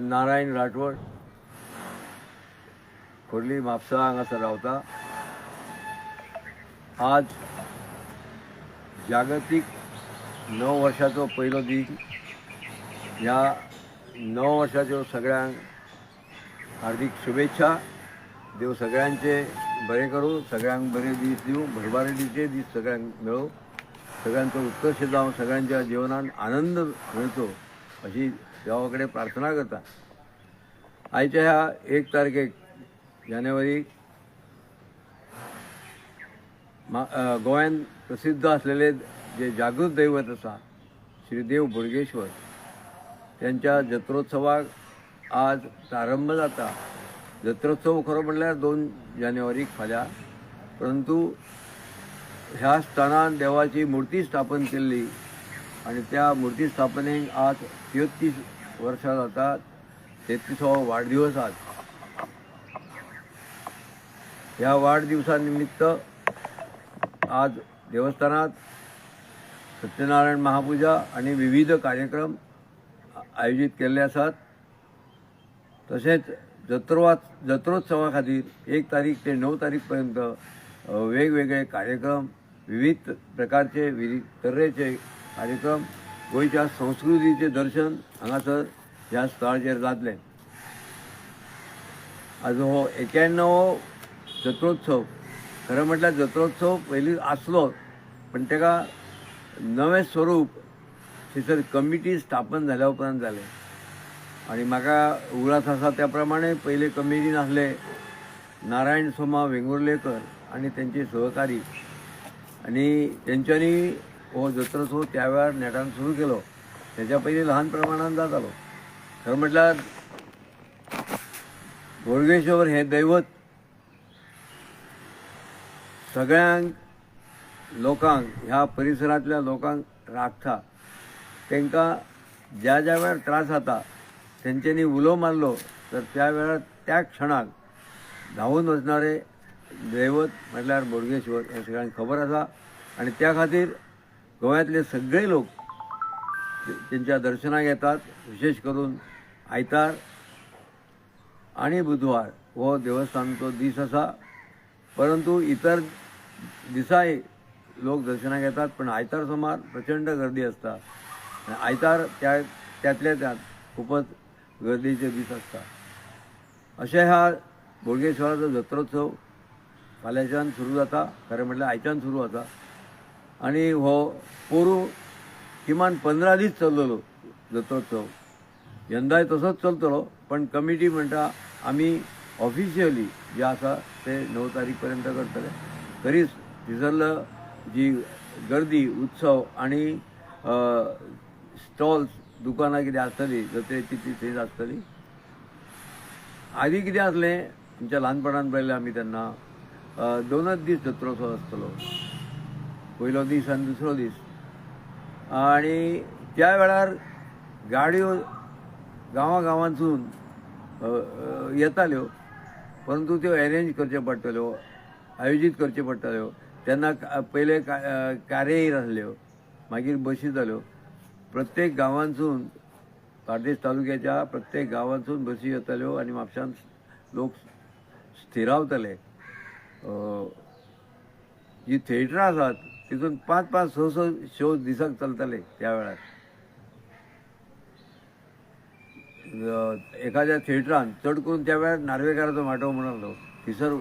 नारायण राठोड खोर्ली म्हापसा हांगासर रावता. आज जागतीक 9 वर्षाचो पयलो दीस. ह्या 9 वर्षाच्यो सगळ्यांक हार्दिक शुभेच्छा. देव सगळ्यांचे बरे करूं, सगळ्यांक बरे दीस दिवं, भरभराटीचे दीस सगळ्यांक मेळो, सगळ्यांचो उत्कर्श जावं, सगळ्यांच्या जिवनान आनंद मेळचो अशी देवा कडेन प्रार्थना करता. आयच्या ह्या 1 तारखेक जानेवारी गोंयांत प्रसिद्ध असलेले जे जागृत दैवत आसा श्री देव बोडगेश्वर त्यांच्या जत्रोत्सवाक आज प्रारंभ जाता. जत्रोत्सव खरो म्हणल्यार 2 जानेवारीक फाल्यां, परंतु ह्या स्थानान देवाची मुर्ती स्थापन केल्ली आणि त्या मुर्ती स्थापनेक आज 33 वर्सां जातात. 33वो वाडदिवस आज. ह्या वाडदिवसा निमित्त आज देवस्थानात सत्यनारायण महापूजा आणि विविध कार्यक्रम आयोजित केल्ले आसात. तसेच जत्रोत्सवा खातीर 1 तारीख ते 9 तारीख पर्यंत वेगवेगळे कार्यक्रम, विविध प्रकारचे तरेचे कार्यक्रम, गोंयच्या संस्कृतीचे दर्शन हांगासर ह्या स्थळाचेर जातले. आज हो 91वो जत्रोत्सव. खरें म्हटल्यार जत्रोत्सव पयलीं आसलो, पण ताका नवें स्वरूप थंयसर कमिटी स्थापन जाल्या उपरांत जालें. आणि म्हाका उगडास आसा त्या प्रमाणे पयले कमिटीन आसले नारायण सोमा वेंगुर्लेकर आणि त्यांचे सहकारी, आणि तेंच्यांनी हो जत्रोत्सव त्या वेळार नेटान सुरू केलो. तेच्या पयलीं ल्हान प्रमाणान जातालो. खरें म्हटल्यार बोडगेश्वर हें दैवत सगळ्यांक लोकांक, ह्या परिसरांतल्या लोकांक राखता. तांकां ज्या ज्या वेळार त्रास जाता तेंच्यांनी उलो मारलो तर त्या वेळार त्या क्षणाक धांवून वचणारे दैवत म्हटल्यार बोडगेश्वर हें सगळ्यांक खबर आसा. आणि त्या खातीर गोंयांतले सगळे लोक तेंच्या दर्शनाक येतात. विशेष करून आयतार आणि बुधवार हो देवस्थानाचो दीस आसा, परंतु इतर दिसाय लोक दर्शनाक येतात, पण आयतार सोमार प्रचंड गर्दी आसता. आयतार त्यातल्या त्यात खूपच गर्दीचे दीस आसता. अशें ह्या बोडगेश्वराचो जत्रोत्सव फाल्यांच्यान सुरू जाता. खरें म्हटल्यार आयच्यान सुरू जाता आणि हो पोरू किमान 15 दीस चलतलो जत्रोत्सव. यंदाय तसोच चलतलो, पण कमिटी म्हणटा आमी ऑफिशियली जे आसा ते 9 तारीख पर्यंत करतले. तरीच थंयसरलं जी गर्दी, उत्सव आणि स्टॉल्स, दुकानां कितें आसतली जत्रेची ती थंयच आसतली. आदी कितें आसलें, आमच्या ल्हानपणांत पळयलें आमी तेन्ना 2च दीस जत्रोत्सव आसतलो, पयलो दीस आनी दुसरो दीस. आणि त्या वेळार गाडयो गांवांसून येताल्यो, परंतु त्यो अरेंज करच्यो पडटल्यो, आयोजीत करच्यो पडटल्यो. तेन्ना पयले कार्यायी आसल्यो, मागीर बशी जाल्यो. प्रत्येक गांवांसून, बार्देस तालुक्याच्या प्रत्येक गांवांसून बसी येताल्यो आणि म्हापशांत लोक स्थिरावताले. जी थिएटरां आसात तितून 5-5, 6-6 शो दिसाक चलताले त्या वेळार. एखाद्या थिएटरान चड करून त्या वेळार नार्वेकाराचो माटो म्हणून आसलो, थंयसर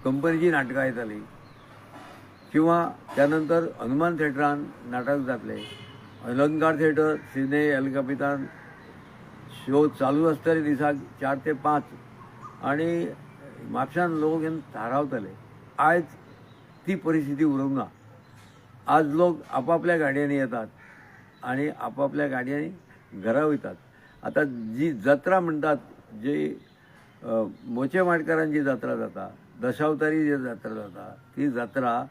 कंपनीची नाटकां येतालीं. किंवा त्यानंतर हनुमान थिएटरान नाटक जातले. अलंकार थिएटर, सिने एल कपितान शो चालू आसतले दिसाक 4 ते 5, आणि म्हापशान लोक येवन थारावताले. आयज ती परिस्थिती उरूंक ना. आज लोक आपापल्या गाडयांनी येतात आणि आपापल्या गाडयांनी घरा वयतात. आता जी जत्रा म्हणटात, जी मोचे माडकारांची जात्रा जाता, दशावतारी जी जात्रा जाता, ती जात्रा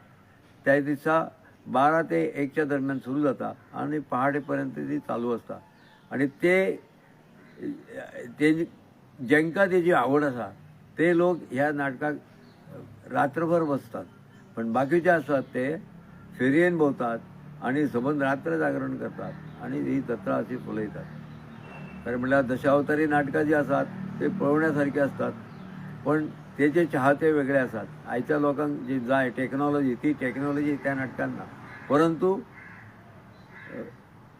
त्या दिसा 12 ते 1च्या दरम्यान सुरू जाता आणि पहाटेपर्यंत ती चालू असता. आणि ते जेंकां तेजी आवड आसा ते लोक ह्या नाटकाक रात्रभर बसतात. पण बाकीचे असतात ते फेरयेन भोंवतात आणि सबंद रात्र जागरण करतात आनी ही जत्रा अशी फुलयतात. खरें म्हणल्यार दशावतारी नाटकां जी आसात ते पळोवण्यासारखी असतात, पण तेचे चाहते वेगळे असतात. आयच्या लोकांक जी जाय टेक्नॉलॉजी, ती टेक्नॉलॉजी त्या नाटकांत ना. परंतु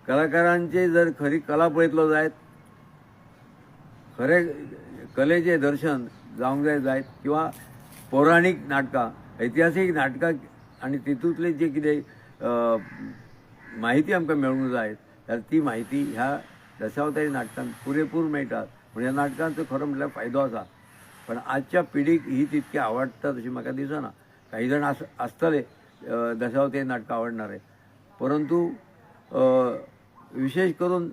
कलाकारांची जर खरी कला पळयतलो जायत, खरे कलेचें दर्शन जावंक जायत किंवा पौराणीक नाटकां, ऐतिहासीक नाटकां आनी तितूंतली जी कितें माहिती आमकां मेळूंक जाय, जाल्यार ती माहिती ह्या दशावतारी नाटकांत पुरेपूर मेळटा. म्हणजे ह्या नाटकांचो खरो म्हटल्यार फायदो आसा. पण आजच्या पिढीक ही तितकी आवडटात अशी म्हाका दिसना. काही जण आसतले दशावतारी नाटकां आवडणारे, परंतु विशेष करून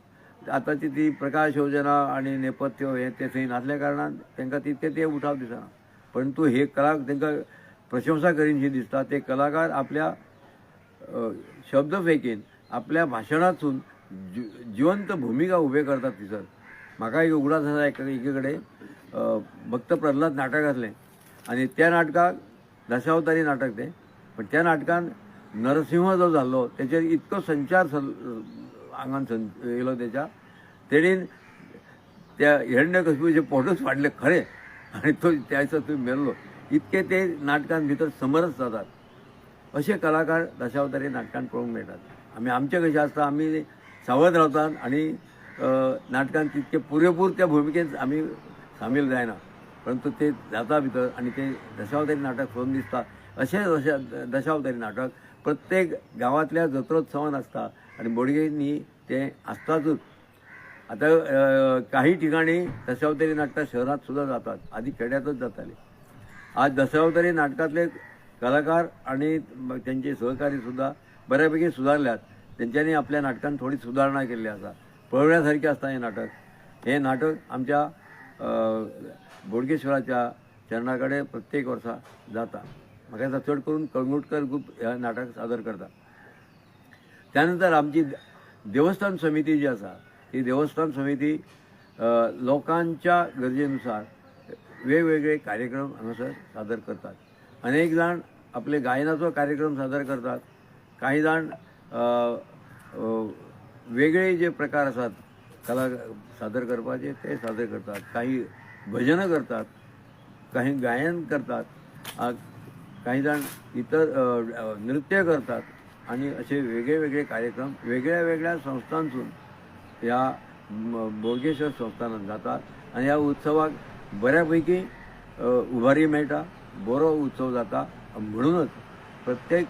आतांची ती प्रकाश योजना आणि नेपथ्य हे ते थंय नासल्या कारणान तांकां तितके ते उठाव दिसना. परंतु हे कला तांकां प्रशंसा करीनशी दिसता. ते कलाकार आपल्या शब्दफेकीन आपल्या भाशणांतसून जिवंत भुमिका उबे करतात दिसत. म्हाका एक उगडास आसा एके कडेन भक्त प्रल्हाद नाटक आसलें आनी त्या नाटकाक दशावतारी नाटक तें, पण त्या नाटकान नरसिंह जो जाल्लो तेचेर इतको संचार आंगान येयलो तेच्या, तेणीन त्या हिरण्यकशिपूचे पोटूच फाडले खरें आनी तो त्या दिसा थंय मेल्लो. इतके ते नाटकान भितर समरस जातात. अशे कलाकार दशावतारी नाटकांत पळोवंक मेळटात. आमचे कशें आसता, आमी सावध रावतात आनी नाटकांत तितके पुरेपूर त्या भुमिकेंत आमी सामील जायना, परंतु ते जाता भितर आनी ते दशावतारी नाटक पळोवन दिसता. अशें दशावतारी नाटक प्रत्येक गांवांतल्या जत्रोत्सवान आसता आनी बोडगेंनी ते आसतातूच. आतां काही ठिकाणी दशावतारी नाटकां शहरांत सुद्धा जातात, आधी खेड्यातच जाताली. आज दशावतारी नाटकांतले कलाकार आणि त्यांचे सहकारी सुद्धा बऱ्यापैकी सुधारल्यात. त्यांच्यानी आपल्या नाटकांत थोडी सुधारणा केल्ली आसा. पळोवण्यासारखें आसता हें नाटक. हे नाटक आमच्या बोडगेश्वराच्या चरणा कडेन प्रत्येक वर्सा जाता. म्हाका दिसता चड करून कळंगुटकर ग्रूप ह्या नाटक सादर करता. त्यानंतर आमची देवस्थान समिती जी आसा, ही देवस्थान समिती लोकांच्या गरजेनुसार वेगवेगळे कार्यक्रम हांगासर सादर करतात. अनेक जाण आपले गायनाचो कार्यक्रम सादर करतात. काही जाण वेगळे जे प्रकार आसात कला सादर करपाचे ते सादर करतात. काही भजनं करतात, काही गायन करतात, काही जण इतर नृत्य करतात आणि असे वेगळे वेगळे कार्यक्रम वेगळ्या वेगळ्या संस्थांसून ह्या बोडगेश्वर संस्थानात जातात. आणि ह्या उत्सवाक बऱ्यापैकी उभारी मेळटा, बरो उत्सव जाता. म्हणूनच प्रत्येक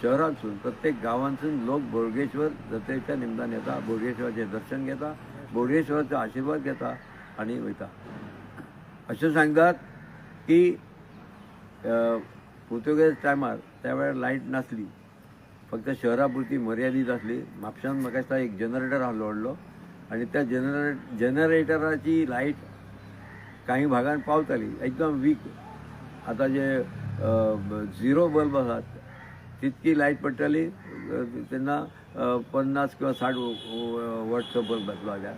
शहरांतसून प्रत्येक गांवांतसून लोक बोडगेश्वर जत्रेच्या निमतान येता, बोडगेश्वराचें दर्शन घेता, बोडगेश्वराचो आशिर्वाद घेता आनी वयता. अशें सांगतात की पुर्तुगेज टायमार त्या वेळार लायट नासली, फक्त शहरा पुरती मर्यादीत आसली. म्हापशान म्हाका दिसता एक जनरेटर आसलो व्हडलो आनी त्या जनरेटराची लायट काही भागांत पावताली, एकदम वीक. आतां जे झिरो बल्ब आसात तितकी लायट पडटाली तेन्ना 50 किंवा 60 वॉटचो बल्ब आसलो जाल्यार,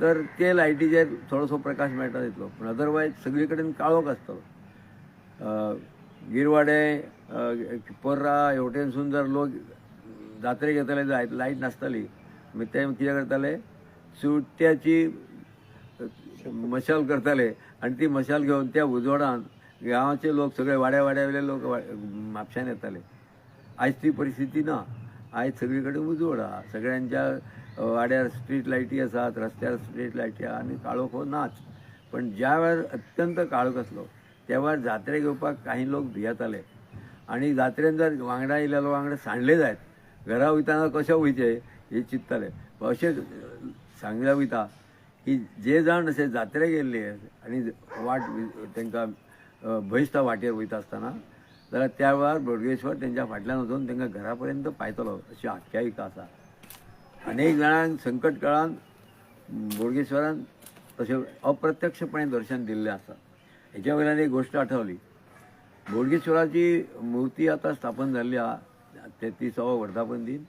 तर ते लायटीचेर थोडोसो प्रकाश मेळटा तितलो. पूण अदरवायज सगळी कडेन काळोख आसतलो. गिरवाडे पर्रा हेवटेनसून जर लोक जात्रेक येतले जायत लायट नासताली, मागीर ते कितें करताले, सुट्याची मशाल करताले आनी ती मशाल घेवन त्या उजवाडान गांवाचे लोक सगळे वाड्यावयले लोक म्हापशान येताले. आयज ती परिस्थिती ना. आयज सगळी कडेन उजवाड आहा. सगळ्यांच्या वाड्यार स्ट्रीट लायटी आसात, रस्त्यार स्ट्रीट लायटी आहा आनी काळोख हो नाच. पण ज्या वेळार अत्यंत काळोख आसलो त्या वेळार जात्रेक येवपाक काही लोक भियेताले आनी जात्रेन जर वांगडा येयल्या लोक वांगडा सांडले जायत, घरा वयताना कशें वयचे हे चिंतताले. अशें सांगल्या वयता की जे जाण अशे जात्रेक येयल्ले आनी वाट तांकां भंय दिसता वाटेर वयता आसतना, जाल्यार त्या वेळार बोडगेश्वर तेंच्या फाटल्यान वचून तांकां घरा पर्यंत पायतलो अशी आख्यायिका आसा. अनेक जाणांक संकट काळांत बोडगेश्वरान तशें अप्रत्यक्षपणे दर्शन दिल्लें आसा. हेच्या वयल्यान एक गोश्ट आठवली. बोडगेश्वराची मुर्ती आतां स्थापन जाल्ली आहा 33वा वर्धापन दिन.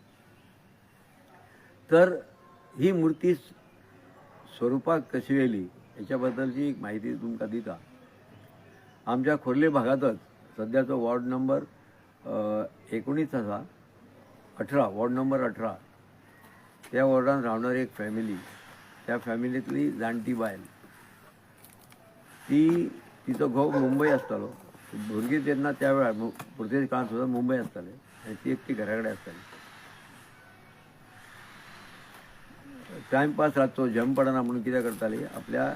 तर ही मुर्ती स्वरुपाक कशी येयली हेच्या बद्दलची एक म्हायती तुमकां दिता. आमच्या खोर्ले भागातच सद्याचो वॉर्ड नंबर 19 आसा, 18 वॉर्ड नंबर 18 त्या वॉर्डान रावणारी एक फॅमिली, त्या फॅमिलींतली जाणटी बायल, तिचो घोव मुंबय आसतालो. भुरगीं तेन्ना त्या वेळार पुर्तुगेज काळांत सुद्दां मुंबय आसताले आनी ती एकटी घरा कडेन आसताली. टायमपास रातचो जम पडना म्हणून कितें करताली, आपल्या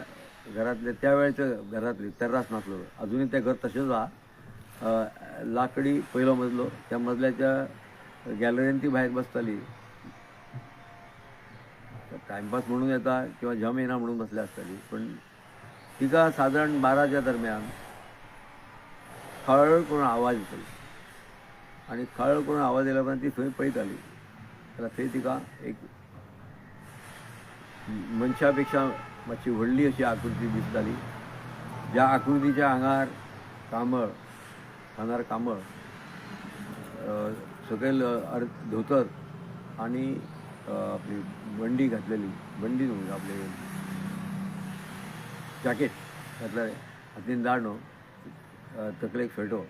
घरांतले त्या वेळाचें घरांतली तेर्रास नासलो, अजुनूय तें घर तशेंच आहा, लाकडी पयलो मजलो, त्या मजल्याच्या गॅलरीन ती भायर बसताली. टायमपास म्हणून येता किंवा जम येना म्हणून बसले आसताली. पण तिका सादारण 12च्या दरम्यान खळ करून आवाज येतलो आनी खळ करून आवाज येयल्या उपरांत ती थंय पळयताली जाल्यार थंय तिका एक मनशा पेक्षा मातशी व्हडली अशी आकृती दिसताली, ज्या आकृतीच्या आंगार कांबळ, सकयल धोतर आनी आपली बंडी घातलेली, बंडी न्हू आपले जॅकेट घातलेलें, हातीन दांडो, तकलेक फेटो,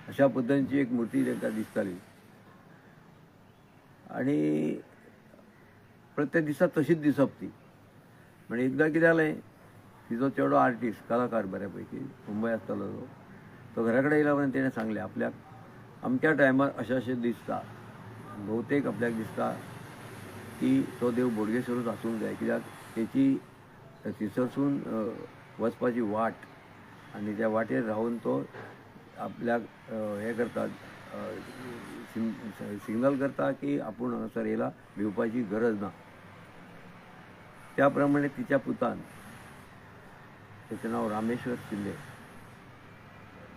अशा पद्दतीची एक मुर्ती तांकां दिसताली. आनी प्रत्येक दिसा तशीच दिसप ती. म्हणजे एकदां कितें जालें, तिचो चेडो आर्टिस्ट, कलाकार बऱ्यापैकी मुंबय आसतालो तो घरा कडेन येयल्या उपरांत तेणें सांगलें आपल्याक अमक्या टायमार अशें अशें दिसता, भोवतेक आपल्याक दिसता की तो देव बोडगेश्वरूच आसूंक जाय, कित्याक तेची थंयसरसून वचपाची वाट आनी त्या वाटेर रावन तो आपल्याक हें करता, सिग्नल करता की आपूण हांगासर येयला, भिवपाची गरज ना. त्या प्रमाणे तिच्या पुतान, तेचें नांव रामेश्वर शिंदे,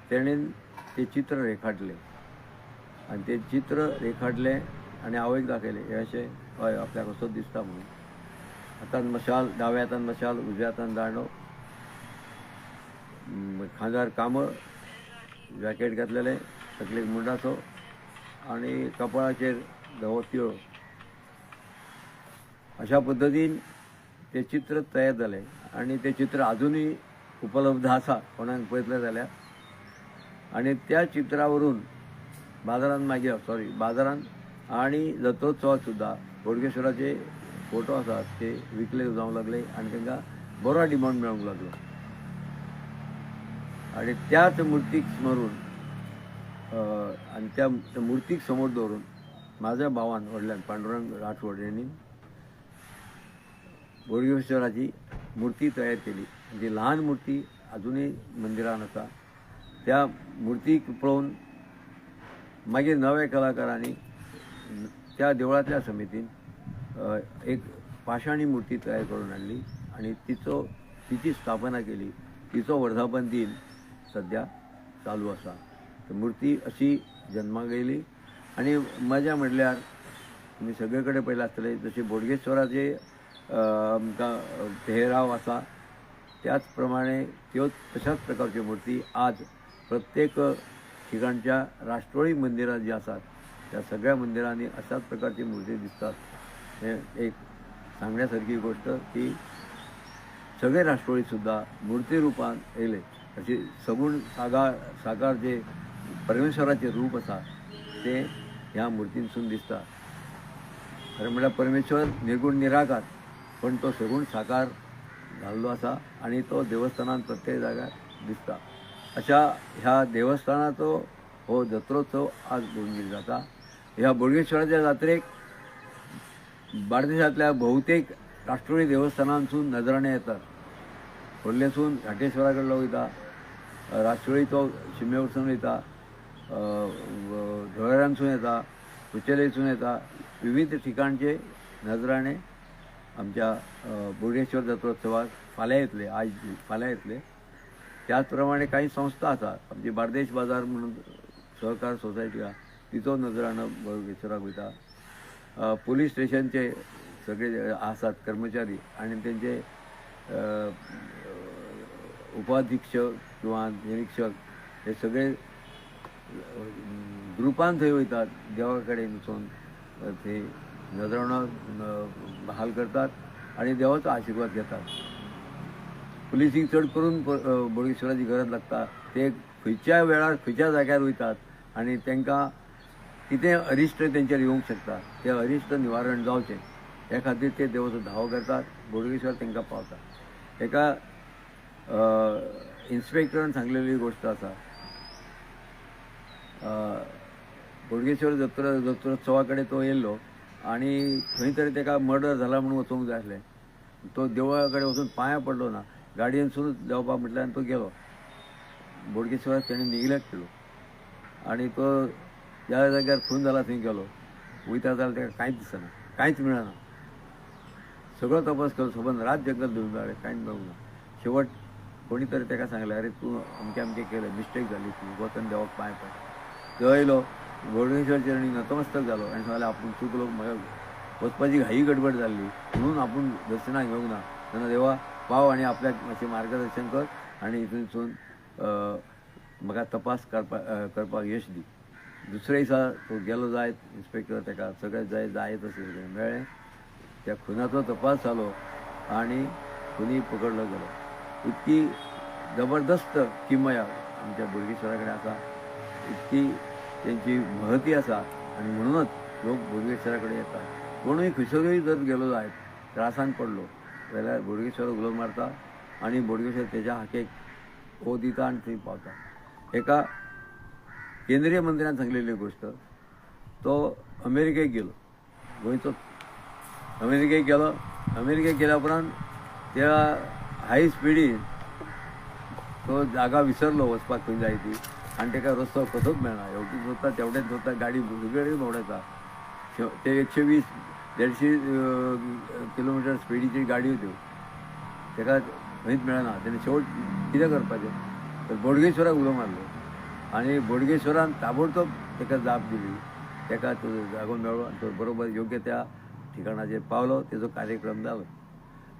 तेणेन तें चित्र रेखाटलें आनी तें चित्र रेखाटलें आनी आवयक दाखयलें. हें अशें हय आपल्याक असोच दिसता म्हणून. हातान मशाल, दाव्या हातान मशाल, उजव्या हातान दांडो, खांदार कांबळ, जॅकेट घातलेलें, तकलेक मुंडासो आनी कपाळाचेर धवो तिळो. अशा पद्दतीन तें चित्र तयार जालें आनी तें चित्र अजुनूय उपलब्ध आसा कोणाक पळयतलें जाल्यार. आनी त्या चित्रावरून बाजारांत आनी जत्रोत्सवाक सुद्दां बोडगेश्वराचे फोटो आसात ते विकले जावंक लागले आनी तांकां बरो डिमांड मेळोंक लागलो. आनी त्याच मुर्तीक स्मरून आनी त्या मुर्तीक समोर दवरून म्हाज्या भावान व्हडल्यान पांडुरंग राठोड हेणी बोडगेश्वराची मुर्ती तयार केली. जी ल्हान मुर्ती अजुनूय मंदिरान आसा. त्या मुर्तीक पळोवन मागीर नव्या कलाकारांनी त्या देवळांतल्या समितीन एक पाशाणी मुर्ती तयार करून हाडली आनी तिची स्थापना केली. तिचो वर्धापन दिन सद्या चालू आसा. मुर्ती अशी जन्माक येयली आनी मजा म्हणल्यार तुमी सगळे कडेन पळयलें आसतलें, जशे बोडगेश्वराचे आमकां पेहराव आसा त्याच प्रमाणे तशाच प्रकारच्यो मुर्ती आज प्रत्येक ठिकाणच्या राष्ट्रोळी मंदिरां जी आसात त्या सगळ्या मंदिरांनी अशाच प्रकारची मुर्ती दिसतात. हे एक सांगण्यासारखी गोष्ट की सगळे राष्ट्रोळी सुद्दां मुर्ती रुपान येयले. अशी सगूण साकार जे परमेश्वराचें रूप आसा ते ह्या मुर्तींसून दिसता. खरें म्हळ्यार परमेश्वर निर्गुण निराकार, पण तो सगूण साकार जाल्लो आसा आनी तो देवस्थानांत प्रत्येक जाग्यार दिसता. अशा ह्या देवस्थानाचो हो जत्रोत्सव आज बोडगेर जाता. ह्या बोडगेश्वराच्या जात्रेक बार्देशांतल्या भोवतेक राष्ट्रोळी देवस्थानांसून नजराणे येतात. व्हडलेसून घाटेश्वरा कडलो वयता, राष्ट्रोळीचो शिमे वरसून वयता, धोळेरांसून येता, कुचेलेसून येता, विविध ठिकाणचे नजराणे आमच्या बोडगेश्वर जत्रोत्सवाक फाल्यां येतले. त्याच प्रमाणे काही संस्था आसा. आमची बार्देश बाजार म्हणून सहकार सोसायटी आहा, तिचो नजराणो बोडगेश्वराक वयता. पुलीस स्टेशनचे सगळे आसात कर्मचारी आनी तेंचे उपाधीक्षक किंवा निरीक्षक हे सगळे ग्रुपान थंय वयतात. देवा कडेन वचून थंय नजराणो हाल करतात आनी देवाचो आशिर्वाद घेतात. पुलिसीक चड करून बोडगेश्वराची गरज लागता. ते खंयच्या वेळार खंयच्या जाग्यार वयतात आनी तांकां कितें अरिश्ट तेंचेर येवंक शकता, तें अरिश्ट निवारण जावचें ह्या खातीर ते देवाचो धावो करतात, बोडगेश्वर तांकां पावता. एका इन्स्पेक्टरान सांगलेली गोश्ट आसा. बोडगेश्वर जत्रोत्सवा कडेन तो येयल्लो आनी खंय तरी ताका मर्डर जाला म्हणून वचूंक जाय आसलें. तो देवळा कडेन वचून पांयां पडलो ना, गाडयेनसूनच देंवपा म्हटल्यार आनी तो गेलो. बोडगेश्वराक तेणें निग्लेक्ट केलो आनी तो ज्या जाग्यार खून जाला थंय गेलो. वयता जाल्यार ताका कांयच दिसना, कांयच मेळना. सगळो तपास केलो, सबंद रात जंगल धुवन काडलें, कांयच मेळूंक ना. शेवट कोणी तरी ताका सांगलें, अरे तूं अमकें अमकें केलें, मिस्टेक जाली, तूं वचून देवाक पांय पड. तो येयलो, बोडगेश्वर चरणी नतमस्तक जालो आनी सांगलें आपूण चुकलो, म्हाका वचपाची घाई गडबड जाल्ली म्हणून आपूण दर्शनाक येवंक ना. तेन्ना देवा पाव आनी आपल्याक मातशें मार्गदर्शन कर आनी हितूनसून म्हाका तपास करपाक यश दी. दुसऱ्या दिसा तो गेलो जायत, इन्स्पेक्टर ताका सगळें जाय तशें मेळ्ळें. त्या खुनाचो तपास जालो आनी खुनी पकडलो गेलो. इतकी जबरदस्त किमया आमच्या बोडगेश्वरा कडेन आसा, इतकी तेंची महती आसा आनी म्हणूनच लोक बोडगेश्वरा कडेन येतात. कोणूय खंयसरूय जर गेलो जायत, त्रासान पडलो जाल्यार बोडगेश्वर उलो मारता आनी बोडगेश्वर तेच्या हाकेक हो दिता आनी थंय पावता. एका केंद्रीय मंत्र्यान सांगलेली गोश्ट, तो अमेरिकेक गेलो, गोंयचो अमेरिकेक गेल्या उपरांत त्या हाय स्पिडीन तो जागा विसरलो वचपाक खंय जाय ती आनी ताका रस्तो कसोच मेळना. हेवटेन सोदता तेवटेन सोदता, गाडी सगळेच भोंवडायता. ते 120-150 किलोमिटर स्पिडीची गाडयो त्यो, ताका खंयच मेळना. तेणें शेवट कितें करपाचें तर बोडगेश्वराक उलो मारलो आनी बोडगेश्वरान ताबडतोब ताका जाप दिली. ताका तो जागो मेळ्ळो आनी तो बरोबर योग्य त्या ठिकाणाचेर पावलो, तेजो कार्यक्रम जालो.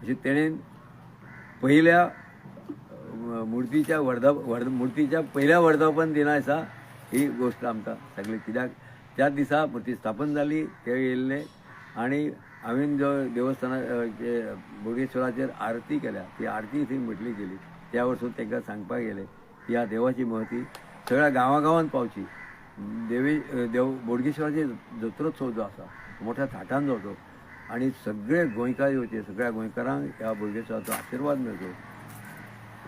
अशें तेणेन पहिल्या मुर्तीच्या पहिल्या वर्धापन दिसा ही गोश्ट आमकां सांगली. कित्याक त्या दिसा मुर्ती स्थापन जाली, ते येयल्ले आनी हांवें जो देवस्थानाचे बोडगेश्वराचेर आरती केल्या, ती आरती थंय म्हटली गेली. त्या वरसून तांकां सांगपाक गेले की ह्या देवाची महती सगळ्या गांवागांवांत पावची. बोडगेश्वराचे जत्रोत्सव जो आसा मोठ्या थाटान जावचो आनी सगळे गोंयकार येवचे, सगळ्या गोंयकारांक ह्या बोडगेश्वराचो आशिर्वाद मेळचो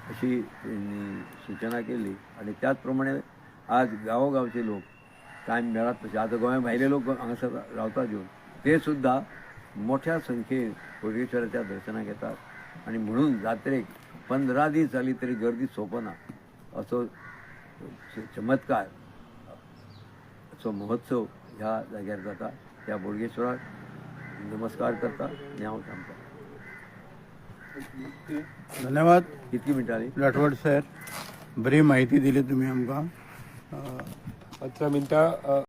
अशी त्यांनी सूचना केली. आनी त्याच प्रमाणे आज गांवोगांवचे लोक टायम मेळत तशे, आतां गोंया भायले लोक हांगासर रावतात येवन, ते सुद्दां मोठ्या संख्येन बोडगेश्वराच्या दर्शनाक येतात. आनी म्हणून जात्रेक 15 दीस जाली तरी गर्दी सोंपना असो चमत्कार, असो महोत्सव ह्या जाग्यार जाता. त्या बोडगेश्वराक नमस्कार करता आनी हांव थांबता. धन्यवाद. कितली मिनटांनी राठोड सर, बरी माहिती दिली तुम्ही आमकां. 15 मिनटां